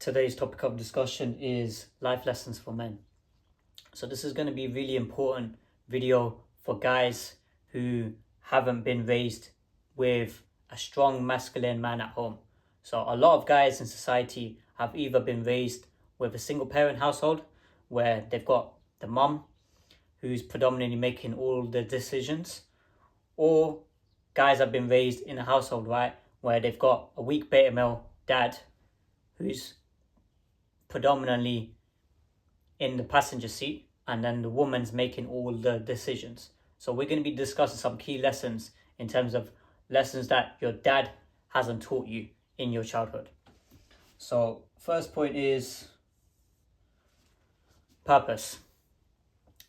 Today's topic of discussion is life lessons for men. So this is going to be a really important video for guys who haven't been raised with a strong masculine man at home. So a lot of guys in society have either been raised with a single parent household where they've got the mum who's predominantly making all the decisions, or guys have been raised in a household, right, where they've got a weak beta male dad who's predominantly in the passenger seat, and then the woman's making all the decisions. So we're going to be discussing some key lessons in terms of lessons that your dad hasn't taught you in your childhood. So first point is purpose.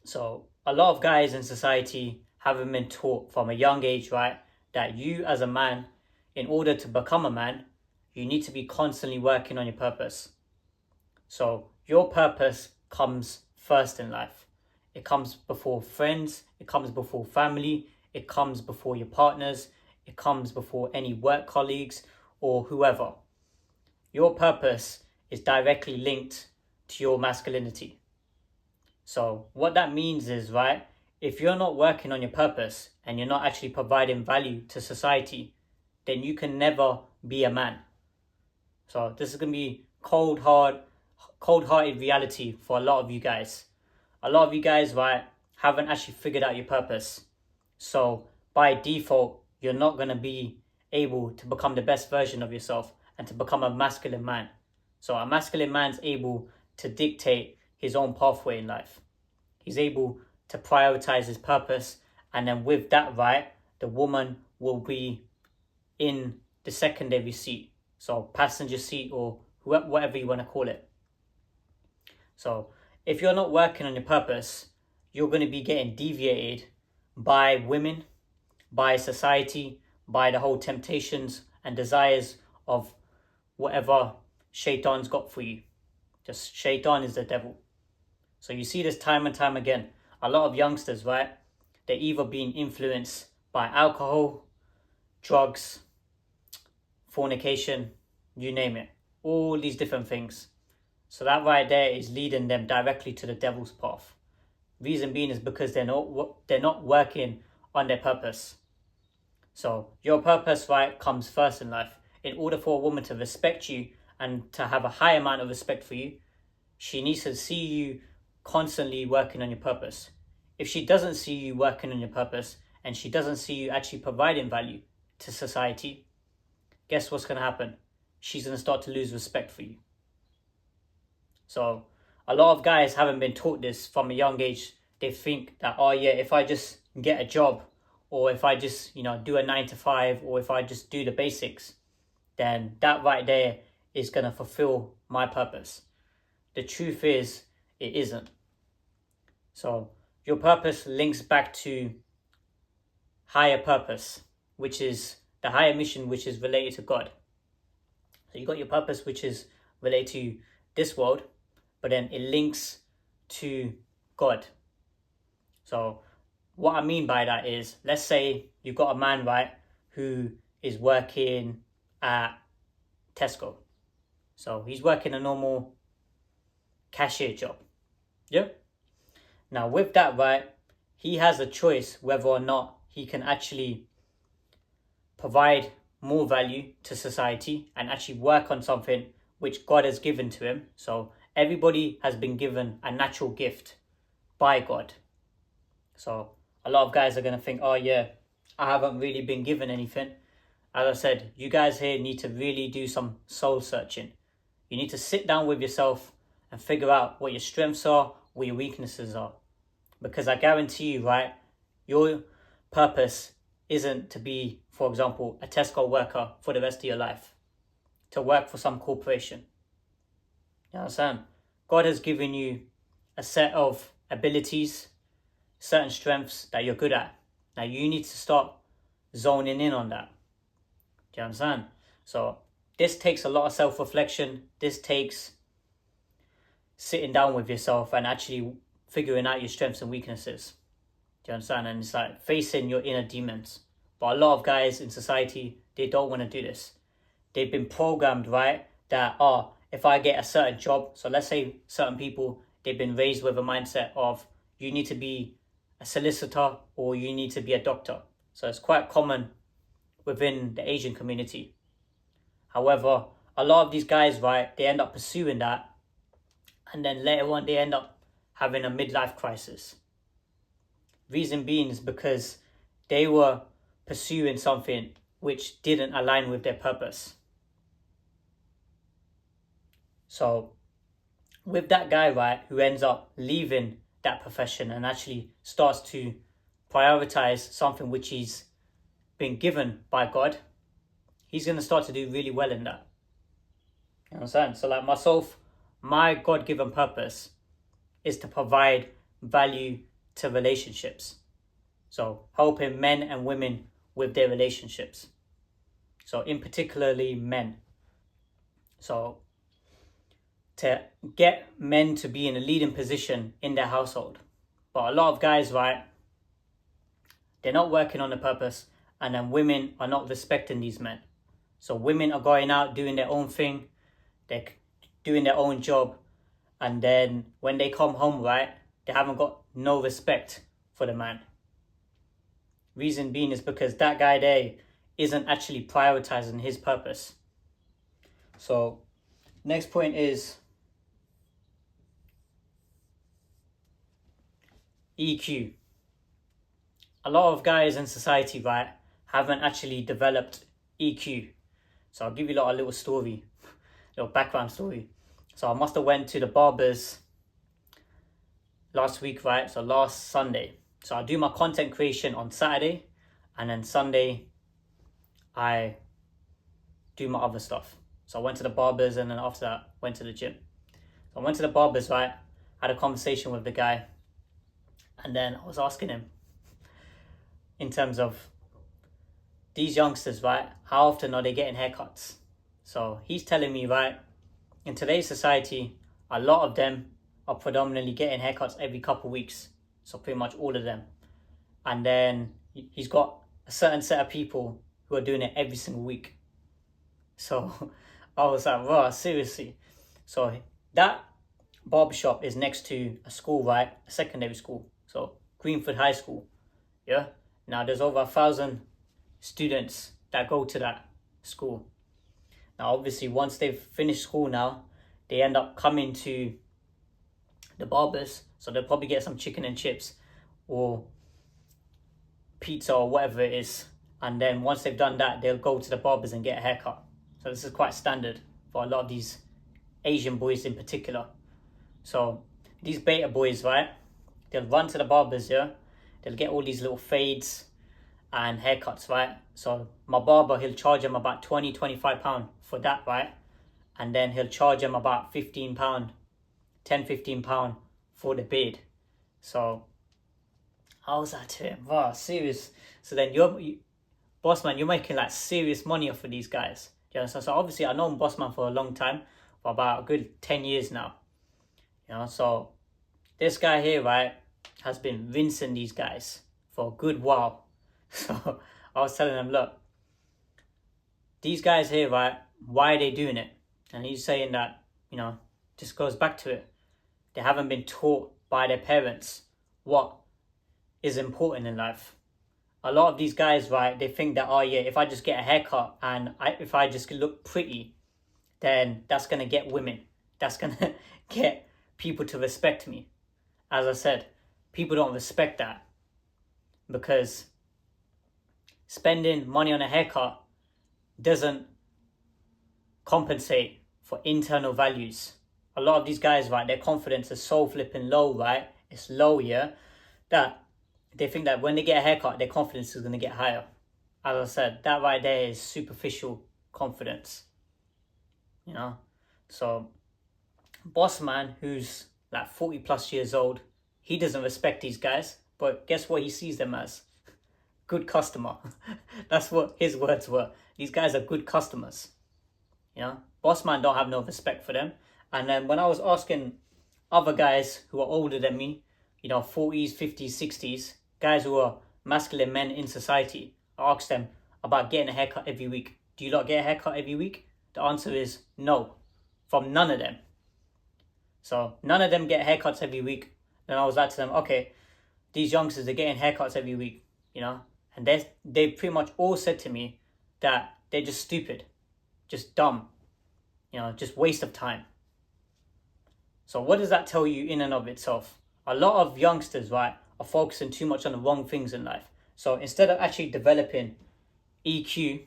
So a lot of guys in society haven't been taught from a young age, right, that you as a man, in order to become a man, you need to be constantly working on your purpose. So your purpose comes first in life. It comes before friends, it comes before family, it comes before your partners, it comes before any work colleagues or whoever. Your purpose is directly linked to your masculinity. So what that means is, right, if you're not working on your purpose and you're not actually providing value to society, then you can never be a man. So this is going to be cold-hearted reality for a lot of you guys. A lot of you guys, right, haven't actually figured out your purpose. So by default, you're not going to be able to become the best version of yourself and to become a masculine man. So a masculine man's able to dictate his own pathway in life. He's able to prioritize his purpose, and then with that, right, the woman will be in the secondary seat. So passenger seat or whatever you want to call it. So if you're not working on your purpose, you're going to be getting deviated by women, by society, by the whole temptations and desires of whatever shaitan's got for you. Just shaitan is the devil. So you see this time and time again. A lot of youngsters, right, they're either being influenced by alcohol, drugs, fornication, you name it, all these different things. So that right there is leading them directly to the devil's path. Reason being is because they're not working on their purpose. So your purpose, right, comes first in life. In order for a woman to respect you and to have a high amount of respect for you, she needs to see you constantly working on your purpose. If she doesn't see you working on your purpose and she doesn't see you actually providing value to society, guess what's going to happen? She's going to start to lose respect for you. So a lot of guys haven't been taught this from a young age. They think that, oh yeah, if I just get a job, or if I just, do a 9 to 5, or if I just do the basics, then that right there is going to fulfill my purpose. The truth is, it isn't. So your purpose links back to higher purpose, which is the higher mission, which is related to God. So you got your purpose, which is related to this world, but then it links to God. So what I mean by that is, let's say you've got a man, right, who is working at Tesco. So he's working a normal cashier job. Yeah. Now with that, right, he has a choice whether or not he can actually provide more value to society and actually work on something which God has given to him. So everybody has been given a natural gift by God. So a lot of guys are going to think, oh yeah, I haven't really been given anything. As I said, you guys here need to really do some soul searching. You need to sit down with yourself and figure out what your strengths are, what your weaknesses are. Because I guarantee you, right, your purpose isn't to be, for example, a Tesco worker for the rest of your life, to work for some corporation. You understand? God has given you a set of abilities, certain strengths that you're good at. Now you need to start zoning in on that. Do you understand? So this takes a lot of self-reflection. This takes sitting down with yourself and actually figuring out your strengths and weaknesses. Do you understand? And it's like facing your inner demons. But a lot of guys in society, they don't want to do this. They've been programmed, right, that, if I get a certain job, so let's say certain people, they've been raised with a mindset of you need to be a solicitor or you need to be a doctor. So it's quite common within the Asian community. However, a lot of these guys, right, they end up pursuing that, and then later on they end up having a midlife crisis. Reason being is because they were pursuing something which didn't align with their purpose. So with that guy, right, who ends up leaving that profession and actually starts to prioritize something which he's been given by God, he's going to start to do really well in that. You understand? So like myself, my God-given purpose is to provide value to relationships. So helping men and women with their relationships. So in particularly men. So to get men to be in a leading position in their household. But a lot of guys, right, they're not working on the purpose, and then women are not respecting these men. So women are going out doing their own thing, they're doing their own job, and then when they come home, right, they haven't got no respect for the man. Reason being is because that guy there isn't actually prioritizing his purpose. So next point is EQ. A lot of guys in society, right, haven't actually developed EQ. So I'll give you a little story, little background story. So I must have went to the barbers last week, right? So last Sunday. So I do my content creation on Saturday, and then Sunday I do my other stuff. So I went to the barbers, and then after that went to the gym. So I went to the barbers, right? Had a conversation with the guy, and then I was asking him in terms of these youngsters, right? How often are they getting haircuts? So he's telling me, right, in today's society, a lot of them are predominantly getting haircuts every couple of weeks. So pretty much all of them. And then he's got a certain set of people who are doing it every single week. So I was like, wow, seriously. So that barbershop is next to a school, right? A secondary school. So Greenford High School. Yeah. Now there's over 1,000 students that go to that school. Now obviously once they've finished school now, they end up coming to the barbers. So they'll probably get some chicken and chips or pizza or whatever it is. And then once they've done that, they'll go to the barbers and get a haircut. So this is quite standard for a lot of these Asian boys in particular. So these beta boys, right, they'll run to the barbers, yeah? They'll get all these little fades and haircuts, right? So my barber, he'll charge them about £20-25 for that, right? And then he'll charge them about £15, £10-15 for the beard. So I was like to him, wow, serious. So then boss man, you're making like serious money off of these guys. You know, so obviously I know boss man for a long time, for about a good 10 years now. You know, so this guy here, right, has been rinsing these guys for a good while. So I was telling him, look, these guys here, right, why are they doing it? And he's saying that, you know, just goes back to it. They haven't been taught by their parents what is important in life. A lot of these guys, right, they think that, oh yeah, if I just get a haircut and if I just look pretty, then that's going to get women. That's going to get people to respect me. As I said, people don't respect that because spending money on a haircut doesn't compensate for internal values. A lot of these guys, right, their confidence is so flipping low, right? It's low, yeah, that they think that when they get a haircut, their confidence is going to get higher. As I said, that right there is superficial confidence, you know? So, boss man, who's like 40 plus years old, he doesn't respect these guys, but guess what he sees them as? Good customer. That's what his words were. These guys are good customers, you know? Boss man don't have no respect for them. And then when I was asking other guys who are older than me, you know, 40s, 50s, 60s, guys who are masculine men in society, I asked them about getting a haircut every week. Do you lot get a haircut every week? The answer is no. from none of them. So none of them get haircuts every week. And I was like to them, okay, these youngsters are getting haircuts every week, and they pretty much all said to me that they're just stupid, just dumb, just waste of time. So what does that tell you in and of itself? A lot of youngsters, right, are focusing too much on the wrong things in life. So instead of actually developing EQ,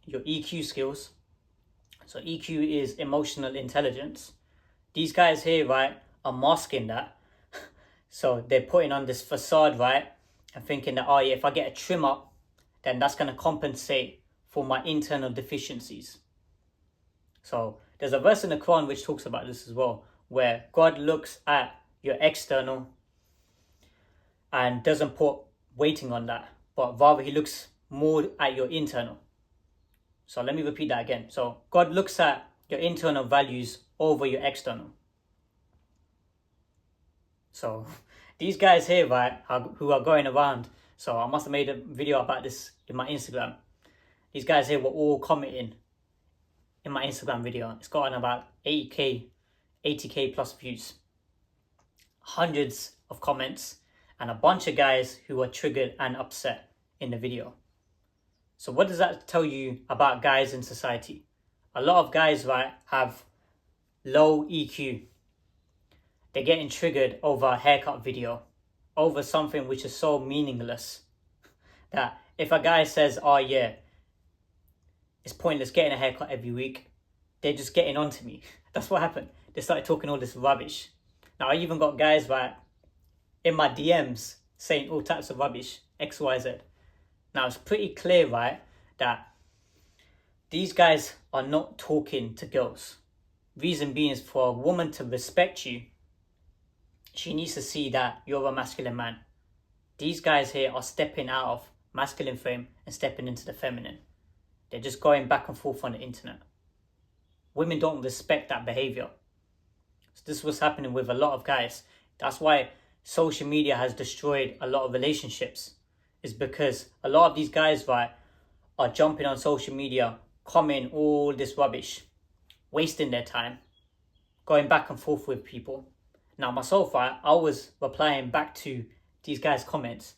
your EQ skills, so EQ is emotional intelligence, these guys here, right, are masking that. So they're putting on this facade, right, and thinking that, oh yeah, if I get a trim up, then that's going to compensate for my internal deficiencies. So there's a verse in the Quran which talks about this as well, where God looks at your external and doesn't put weighting on that, but rather he looks more at your internal. So let me repeat that again. So God looks at your internal values over your external. So these guys here, right, who are going around, so I must have made a video about this in my Instagram. These guys here were all commenting in my Instagram video. It's gotten about 80k plus views. Hundreds of comments and a bunch of guys who were triggered and upset in the video. So what does that tell you about guys in society? A lot of guys, right, have low EQ. They're getting triggered over a haircut video, over something which is so meaningless that if a guy says, oh yeah, it's pointless getting a haircut every week, they're just getting on to me. That's what happened. They started talking all this rubbish. Now I even got guys, right, in my DMs saying all types of rubbish, X, Y, Z. Now it's pretty clear, right, that these guys are not talking to girls. Reason being is for a woman to respect you, she needs to see that you're a masculine man. These guys here are stepping out of masculine frame and stepping into the feminine. They're just going back and forth on the internet. Women don't respect that behavior. So this was happening with a lot of guys. That's why social media has destroyed a lot of relationships. Is because a lot of these guys, right, are jumping on social media, commenting all this rubbish, wasting their time, going back and forth with people. Now myself, I was replying back to these guys' comments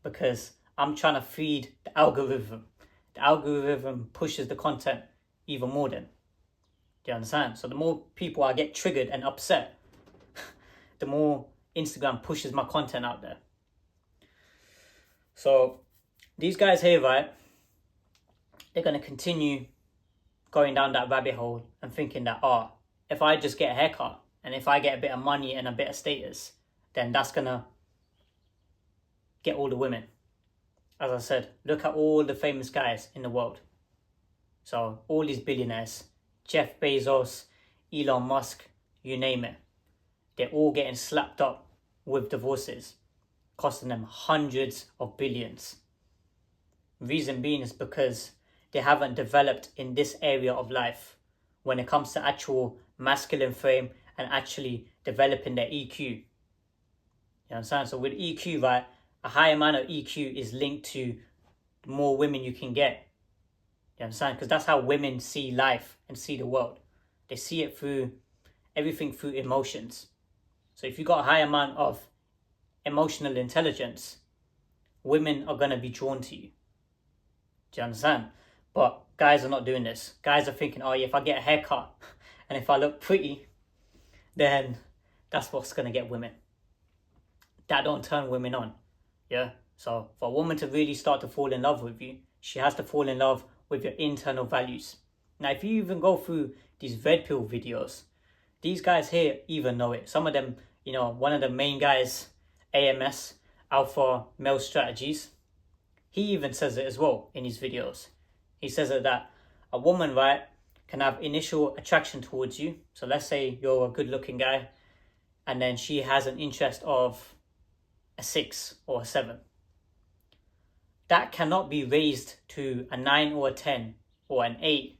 because I'm trying to feed the algorithm. The algorithm pushes the content even more then. Do you understand? So the more people I get triggered and upset, the more Instagram pushes my content out there. So these guys here, right, they're going to continue going down that rabbit hole and thinking that, oh, if I just get a haircut and if I get a bit of money and a bit of status, then that's going to get all the women. As I said, look at all the famous guys in the world. So all these billionaires, Jeff Bezos, Elon Musk, you name it. They're all getting slapped up with divorces, costing them hundreds of billions. Reason being is because they haven't developed in this area of life when it comes to actual masculine frame and actually developing their EQ. You understand? So with EQ, right, a high amount of EQ is linked to the more women you can get. You understand? Because that's how women see life and see the world. They see it through everything through emotions. So if you've got a high amount of emotional intelligence, women are going to be drawn to you. Do you understand? But guys are not doing this. Guys are thinking, oh yeah, if I get a haircut and if I look pretty, then that's what's going to get women. That don't turn women on. Yeah? So for a woman to really start to fall in love with you, she has to fall in love with your internal values. Now, if you even go through these red pill videos, these guys here even know it. Some of them, one of the main guys, AMS, Alpha Male Strategies, he even says it as well in his videos. He says that a woman, right, can have initial attraction towards you. So let's say you're a good looking guy and then she has an interest of a 6 or a 7. That cannot be raised to a 9 or a 10 or an 8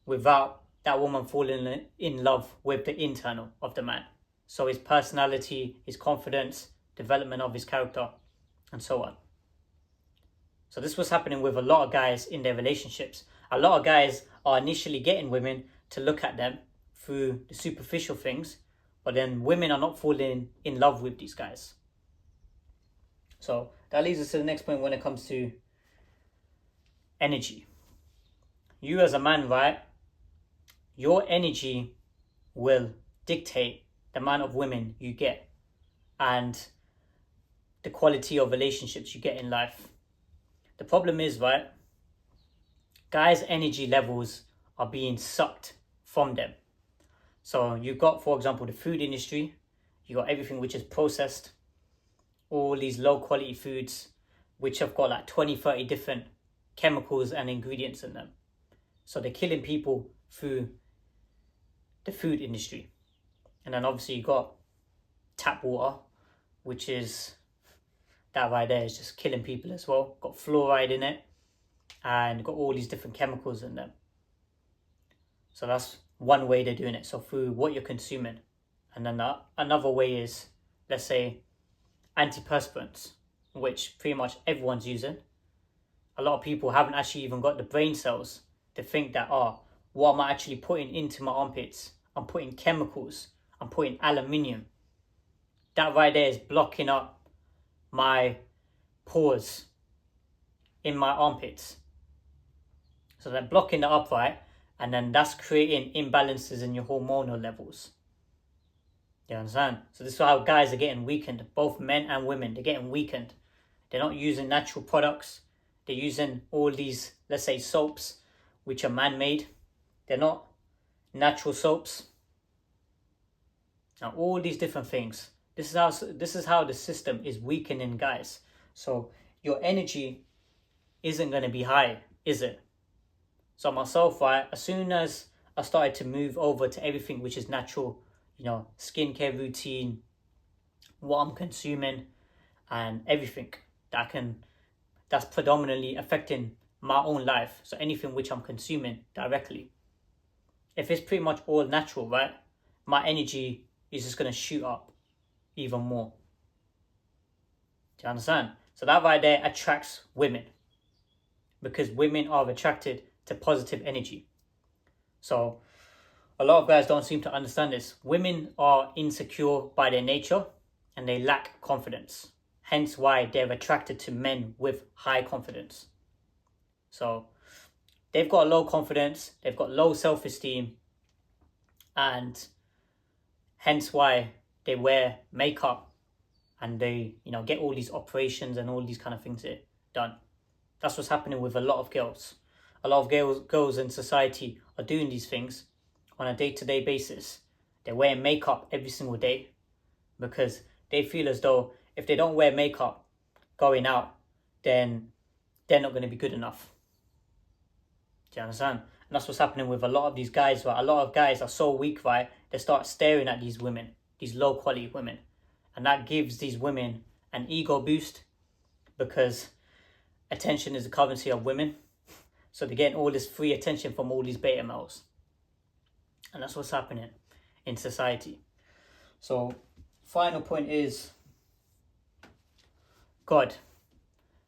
without that woman falling in love with the internal of the man. So his personality, his confidence, development of his character, and so on. So this was happening with a lot of guys in their relationships. A lot of guys are initially getting women to look at them through the superficial things, but then women are not falling in love with these guys. So that leads us to the next point when it comes to energy. You as a man, right? Your energy will dictate the amount of women you get and the quality of relationships you get in life. The problem is, right, guys' energy levels are being sucked from them. So you've got, for example, the food industry. You got everything which is processed, all these low quality foods which have got like 20, 30 different chemicals and ingredients in them. So they're killing people through the food industry. And then obviously you got tap water, which is, that right there is just killing people as well. Got fluoride in it and got all these different chemicals in them. So that's one way they're doing it. So through what you're consuming. And then another way is, let's say, antiperspirants, which pretty much everyone's using. A lot of people haven't actually even got the brain cells to think that, what am I actually putting into my armpits? I'm putting chemicals. I'm putting aluminium. That right there is blocking up my pores in my armpits. So they're blocking that up, right? And then that's creating imbalances in your hormonal levels. You understand? So this is how guys are getting weakened. Both men and women, they're getting weakened. They're not using natural products. They're using all these, let's say, soaps, which are man-made. They're not natural soaps. Now, all these different things. This is how the system is weakening guys. So your energy isn't going to be high, is it? So myself, right, as soon as I started to move over to everything which is natural, skincare routine, what I'm consuming, and everything that's predominantly affecting my own life. So anything which I'm consuming directly. If it's pretty much all natural, right, my energy is just going to shoot up even more. Do you understand? So that right there attracts women, because women are attracted to positive energy. So a lot of guys don't seem to understand this. Women are insecure by their nature and they lack confidence. Hence why they're attracted to men with high confidence. So they've got low confidence, they've got low self-esteem, and hence why they wear makeup and they, get all these operations and all these kind of things done. That's what's happening with a lot of girls. A lot of girls in society are doing these things on a day-to-day basis. They're wearing makeup every single day because they feel as though if they don't wear makeup going out, then they're not going to be good enough. Do you understand? And that's what's happening with a lot of these guys, right? A lot of guys are so weak, right? They start staring at these women, these low-quality women. And that gives these women an ego boost because attention is the currency of women. So they're getting all this free attention from all these beta males. And that's what's happening in society. So, final point is God.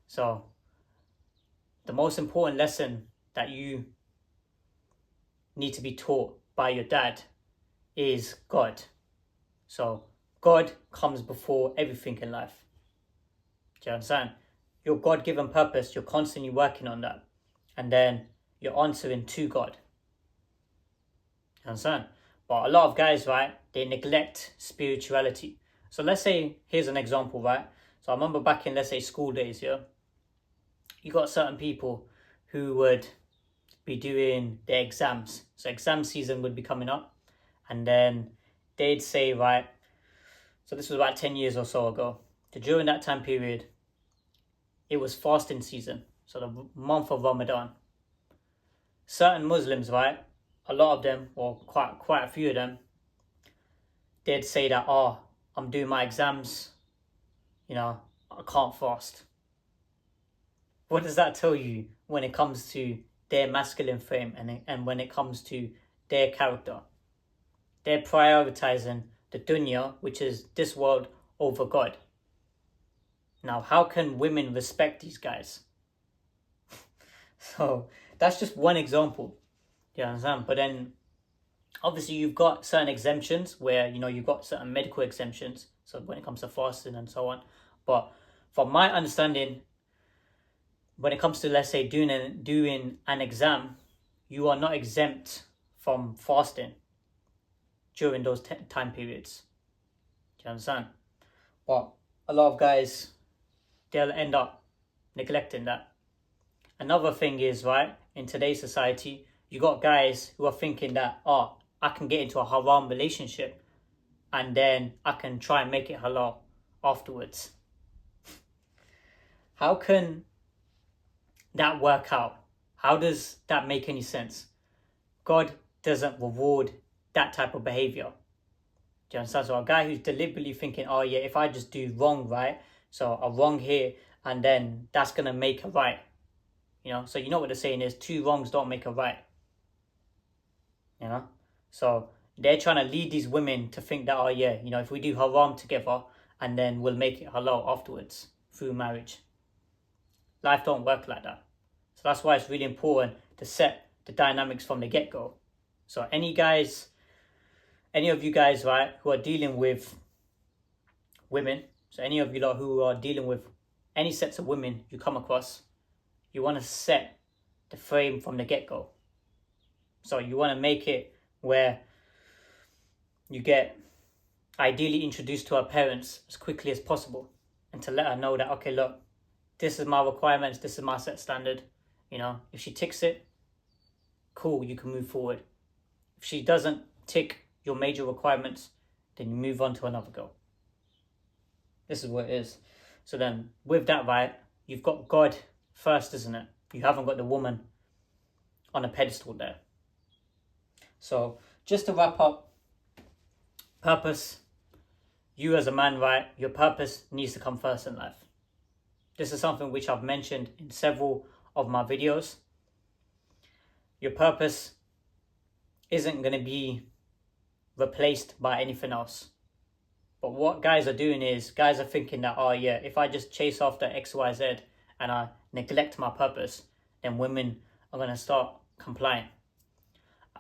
So, the most important lesson that you need to be taught by your dad is God. So, God comes before everything in life. Do you understand? Your God-given purpose, you're constantly working on that. And then you're answering to God. You understand? But a lot of guys, right, they neglect spirituality. So let's say, here's an example, right? So I remember back in, let's say, school days, yeah? You got certain people who would be doing their exams. So exam season would be coming up. And then they'd say, right, so this was about 10 years or so ago. So during that time period, it was fasting season. So the month of Ramadan. Certain Muslims, right, a lot of them, or quite a few of them, they'd say that, I'm doing my exams, I can't fast. What does that tell you when it comes to their masculine frame and when it comes to their character? They're prioritizing the dunya, which is this world, over God. Now, how can women respect these guys? So that's just one example. You understand? But then Obviously, you've got certain exemptions where, you've got certain medical exemptions. So when it comes to fasting and so on. But from my understanding, when it comes to, let's say, doing an exam, you are not exempt from fasting during those time periods. Do you understand? But a lot of guys, they'll end up neglecting that. Another thing is, right, in today's society, you got guys who are thinking that, oh, I can get into a haram relationship and then I can try and make it halal afterwards. How can that work out? How does that make any sense? God doesn't reward that type of behavior. Do you understand? So a guy who's deliberately thinking, oh yeah, if I just do wrong, right? So a wrong here, and then that's going to make a right. So you know what the saying is, 2 wrongs don't make a right. So they're trying to lead these women to think that, oh yeah, if we do haram together, and then we'll make it halal afterwards through marriage. Life don't work like that. So that's why it's really important to set the dynamics from the get-go. So any of you guys, right, who are dealing with women, so any of you lot who are dealing with any sets of women you come across, you want to set the frame from the get-go. So you want to make it where you get ideally introduced to her parents as quickly as possible, and to let her know that, okay, look, this is my requirements, this is my set standard. If she ticks it, cool, you can move forward. If she doesn't tick your major requirements, then you move on to another girl. This is what it is. So then with that, right, you've got God first, isn't it? You haven't got the woman on a pedestal there. So just to wrap up, purpose. You as a man, right, your purpose needs to come first in life. This is something which I've mentioned in several of my videos. Your purpose isn't going to be replaced by anything else. But what guys are doing is, guys are thinking that, oh yeah, if I just chase after XYZ and I neglect my purpose, then women are going to start complying.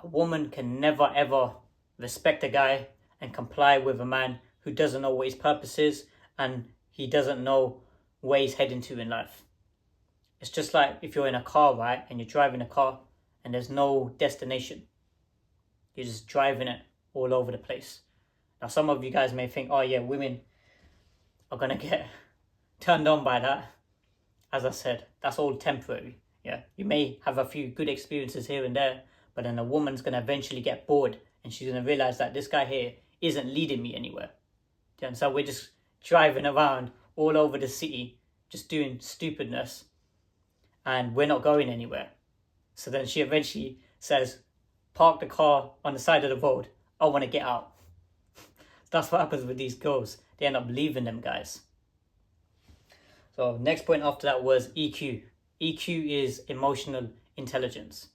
A woman can never ever respect a guy and comply with a man who doesn't know what his purpose is and he doesn't know where he's heading to in life. It's just like if you're in a car, right, and you're driving a car and there's no destination. You're just driving it all over the place. Now, some of you guys may think, oh yeah, women are going to get turned on by that. As I said, that's all temporary. Yeah, you may have a few good experiences here and there, but then a woman's going to eventually get bored and she's going to realize that this guy here isn't leading me anywhere. And so we're just driving around all over the city, just doing stupidness, and we're not going anywhere. So then she eventually says, park the car on the side of the road. I want to get out. That's what happens with these girls. They end up leaving them guys. So next point after that was EQ. EQ is emotional intelligence.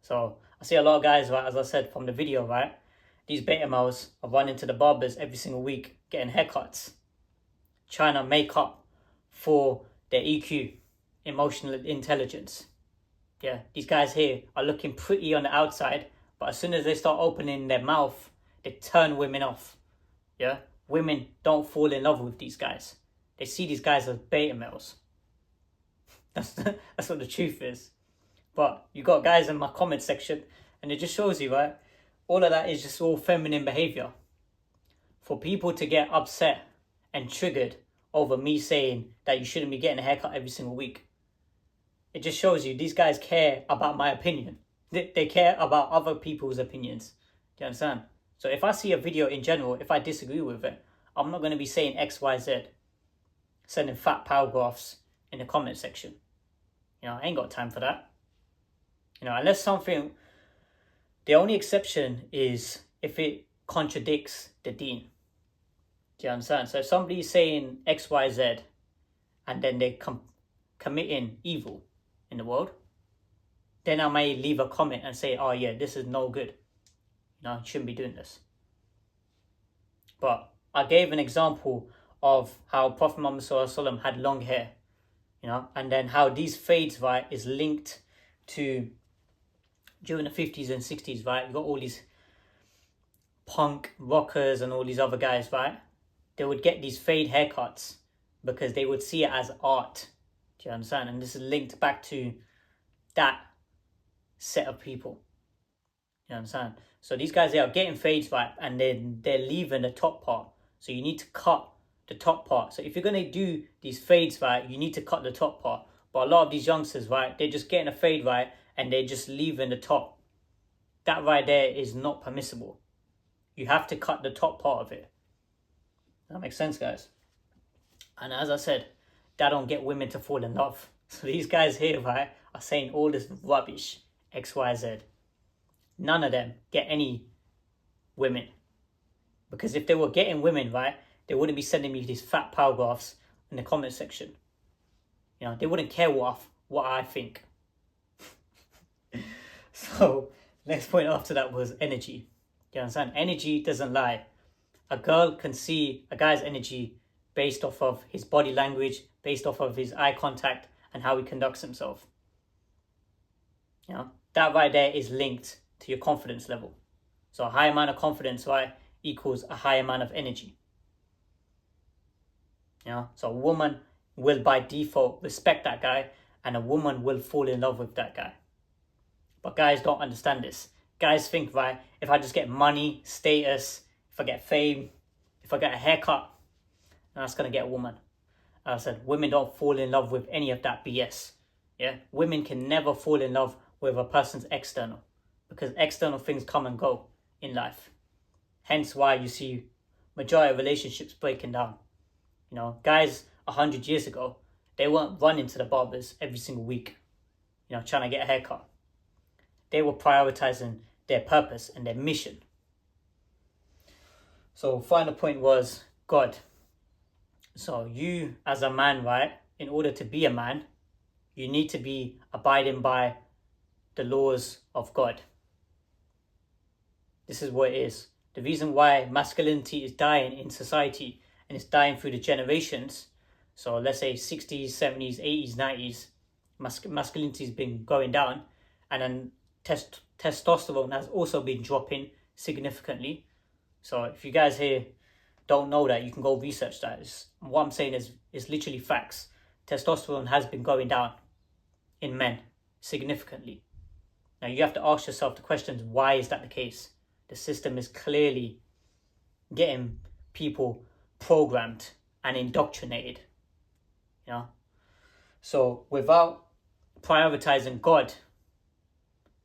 So I see a lot of guys, right, as I said from the video, right, these beta males are running to the barbers every single week, getting haircuts, trying to make up for their EQ, emotional intelligence. Yeah, these guys here are looking pretty on the outside, but as soon as they start opening their mouth, they turn women off. Yeah, women don't fall in love with these guys. They see these guys as beta males. That's what the truth is. But you got guys in my comment section, and it just shows you, right? All of that is just all feminine behavior. For people to get upset and triggered over me saying that you shouldn't be getting a haircut every single week, it just shows you these guys care about my opinion. They care about other people's opinions. Do you understand? So if I see a video in general, if I disagree with it, I'm not going to be saying X, Y, Z, sending fat paragraphs in the comment section. I ain't got time for that. Unless something, the only exception is if it contradicts the deen. Do you understand? So if somebody's saying X, Y, Z, and then they're committing evil in the world, then I may leave a comment and say, oh yeah, this is no good. You shouldn't be doing this. But I gave an example of how Prophet Muhammad SAW had long hair, and then how these fades, right, is linked to during the 50s and 60s, right? You got all these punk rockers and all these other guys, right? They would get these fade haircuts because they would see it as art. Do you understand? And this is linked back to that set of people. You understand? So these guys, they are getting fades, right? And then they're leaving the top part. So you need to cut the top part. So if you're going to do these fades, right, you need to cut the top part. But a lot of these youngsters, right, they're just getting a fade, right, and they're just leaving the top. That right there is not permissible. You have to cut the top part of it. That makes sense, guys. And as I said, that don't get women to fall in love. So these guys here, right, are saying all this rubbish, X, Y, Z. None of them get any women. Because if they were getting women, right, they wouldn't be sending me these fat paragraphs in the comment section. You know, they wouldn't care what I think. So, next point after that was energy. You understand? Energy doesn't lie. A girl can see a guy's energy based off of his body language, based off of his eye contact, and how he conducts himself. You know, that right there is linked to your confidence level. So a high amount of confidence, right, equals a high amount of energy. You know, so a woman will by default respect that guy, and a woman will fall in love with that guy. But guys don't understand this. Guys think, right, if I just get money, status, if I get fame, if I get a haircut, that's going to get a woman. As I said, women don't fall in love with any of that BS. Yeah, women can never fall in love with a person's external, because external things come and go in life. Hence why you see majority of relationships breaking down. You know, guys 100 years ago, they weren't running to the barbers every single week, you know, trying to get a haircut. They were prioritizing their purpose and their mission. So final point was God. So you as a man, right, in order to be a man, you need to be abiding by the laws of God. This is what it is. The reason why masculinity is dying in society, and it's dying through the generations, so let's say 60s, 70s, 80s, 90s, masculinity has been going down, and then testosterone has also been dropping significantly. So if you guys here don't know that, you can go research that. What I'm saying is literally facts. Testosterone has been going down in men significantly. Now you have to ask yourself the questions, why is that the case? The system is clearly getting people programmed and indoctrinated. You know? So without prioritizing God,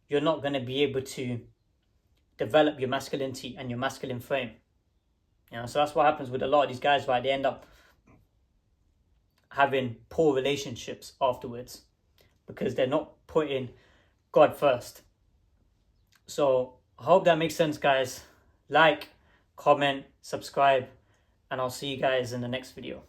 you're not going to be able to develop your masculinity and your masculine frame. You know, so that's what happens with a lot of these guys, right? They end up having poor relationships afterwards because they're not putting God first. So I hope that makes sense, guys. Like, comment, subscribe, and I'll see you guys in the next video.